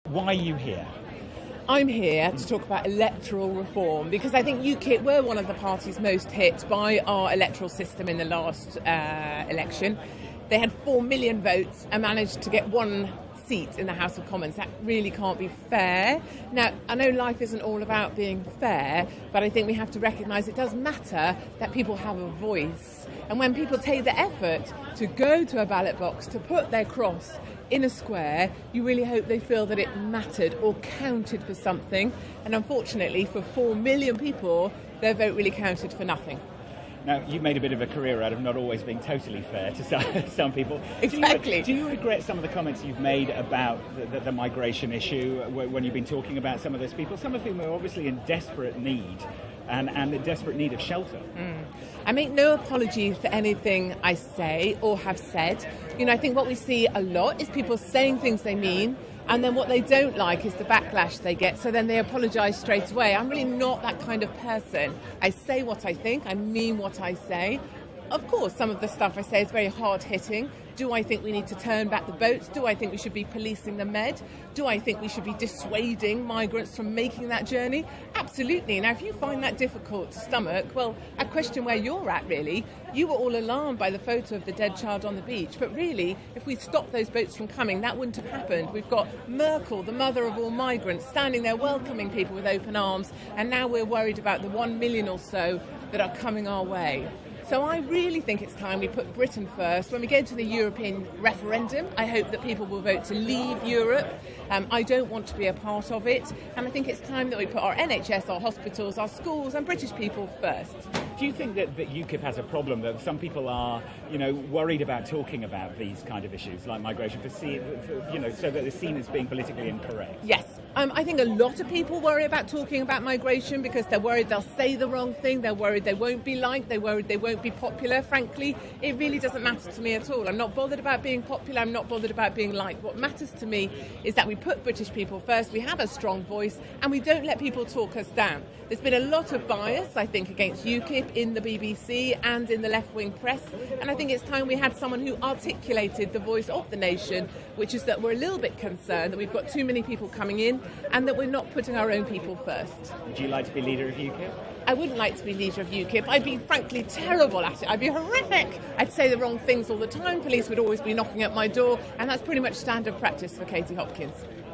Why are you here? I'm here to talk about electoral reform because I think UKIP were one of the parties most hit by our electoral system in the last election. They had 4 million votes and managed to get one seat in the House of Commons. That really can't be fair. Now, I know life isn't all about being fair, but I think we have to recognise it does matter that people have a voice. And when people take the effort to go to a ballot box, to put their cross in a square, you really hope they feel that it mattered or counted for something. And unfortunately, for 4 million people, their vote really counted for nothing. Now, you've made a bit of a career out of not always being totally fair to some people. Exactly. Do you regret some of the comments you've made about the migration issue when you've been talking about some of those people, some of whom are obviously in desperate need and in desperate need of shelter? I make no apology for anything I say or have said. I think what we see a lot is people saying things they mean, and then what they don't like is the backlash they get, so then they apologise straight away. I'm really not that kind of person. I say what I think, I mean what I say. Of course, some of the stuff I say is very hard-hitting. Do I think we need to turn back the boats? Do I think we should be policing the Med? Do I think we should be dissuading migrants from making that journey? Absolutely. Now, if you find that difficult to stomach, well, I question where you're at, really. You were all alarmed by the photo of the dead child on the beach, but really, if we stopped those boats from coming, that wouldn't have happened. We've got Merkel, the mother of all migrants, standing there welcoming people with open arms, and now we're worried about the 1 million or so that are coming our way. So I really think it's time we put Britain first. When we go to the European referendum, I hope that people will vote to leave Europe. I don't want to be a part of it. And I think it's time that we put our NHS, our hospitals, our schools and British people first. Do you think that UKIP has a problem, that some people are, worried about talking about these kind of issues like migration, so that they're seen as being politically incorrect? Yes. I think a lot of people worry about talking about migration because they're worried they'll say the wrong thing, they're worried they won't be liked, they're worried they won't be popular. Frankly, it really doesn't matter to me at all. I'm not bothered about being popular, I'm not bothered about being liked. What matters to me is that we put British people first, we have a strong voice, and we don't let people talk us down. There's been a lot of bias, I think, against UKIP in the BBC and in the left-wing press, and I think it's time we had someone who articulated the voice of the nation, which is that we're a little bit concerned that we've got too many people coming in and that we're not putting our own people first. Would you like to be leader of UKIP? I wouldn't like to be leader of UKIP. I'd be frankly terrible at it. I'd be horrific. I'd say the wrong things all the time. Police would always be knocking at my door, and that's pretty much standard practice for Katie Hopkins.